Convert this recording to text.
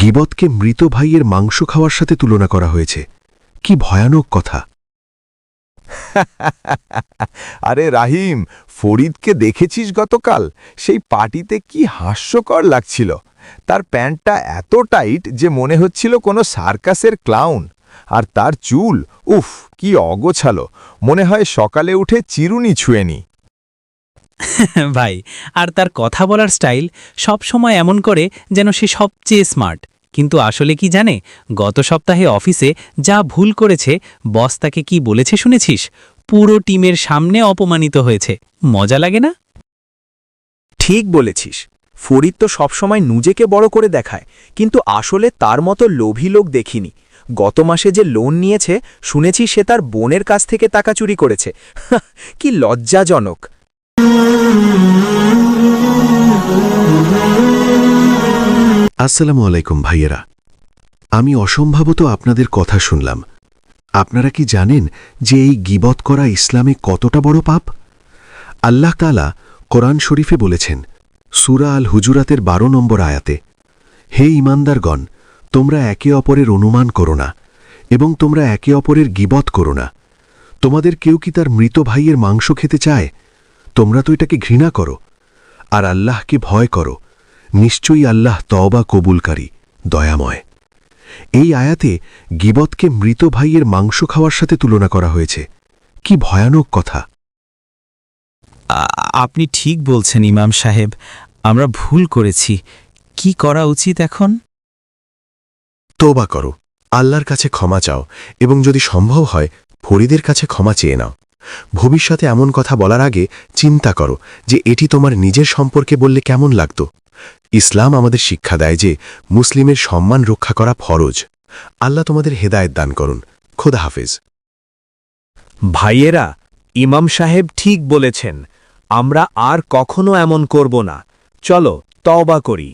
গীবতকে মৃত ভাইয়ের মাংস খাওয়ার সাথে তুলনা করা হয়েছে। কি ভয়ানক কথা! আরে রাহিম, ফরিদকে দেখেছিস গতকাল? সেই পার্টিতে কি হাস্যকর লাগছিল। তার প্যান্টটা এত টাইট যে মনে হচ্ছিল কোনো সার্কাসের ক্লাউন। আর তার চুল, উফ, কি অগোছালো, মনে হয় সকালে উঠে চিরুনি ছুঁয়েনি। ভাই, আর তার কথা বলার স্টাইল সব সময় এমন করে যেন সে সবচেয়ে স্মার্ট। কিন্তু আসলে কি জানে, গত সপ্তাহে অফিসে যা ভুল করেছে, বস তাকে কি বলেছে শুনেছিস? পুরো টিমের সামনে অপমানিত হয়েছে। মজা লাগে না? ঠিক বলেছিস। ফরিদ তো সবসময় নিজেকে বড় করে দেখায়, কিন্তু আসলে তার মতো লোভী লোক দেখিনি। গত মাসে যে লোন নিয়েছে, শুনেছি সে তার বোনের কাছ থেকে টাকা চুরি করেছে। কি লজ্জাজনক! আসসালামু আলাইকুম ভাইয়েরা। আমি অসম্ভবত আপনাদের কথা শুনলাম। আপনারা কি জানেন যে এই গীবত করা ইসলামে কতটা বড় পাপ? আল্লাহ তাআলা কোরআন শরীফে বলেছেন, সূরা আল হুজুরাতের 12 নম্বর আয়াতে, হে ঈমানদারগণ, তোমরা একে অপরের অনুমান করো না এবং তোমরা একে অপরের গীবত করো না। তোমাদের কেউ কি তার মৃত ভাইয়ের মাংস খেতে চায়? তোমরা তো এটাকে ঘৃণা করো। আর আল্লাহকে ভয় করো, নিশ্চয়ই আল্লাহ তওবা কবুলকারী, দয়াময়। এই আয়াতে গীবতকে মৃত ভাইয়ের মাংস খাওয়ার সাথে তুলনা করা হয়েছে। কি ভয়ানক কথা! আপনি ঠিক বলছেন ইমাম সাহেব, আমরা ভুল করেছি। কি করা উচিত এখন? তওবা করো, আল্লাহর কাছে ক্ষমা চাও এবং যদি সম্ভব হয় ফরিদের কাছে ক্ষমা চেয়ে নাও। ভবিষ্যতে এমন কথা বলার আগে চিন্তা করো যে এটি তোমার নিজের সম্পর্কে বললে কেমন লাগত। ইসলাম আমাদের শিক্ষা দেয় যে মুসলিমের সম্মান রক্ষা করা ফরজ। আল্লাহ তোমাদের হেদায়েত দান করুন। খোদা হাফেজ। ভাইয়েরা, ইমাম সাহেব ঠিক বলেছেন। আমরা আর কখনো এমন করব না। চলো তওবা করি।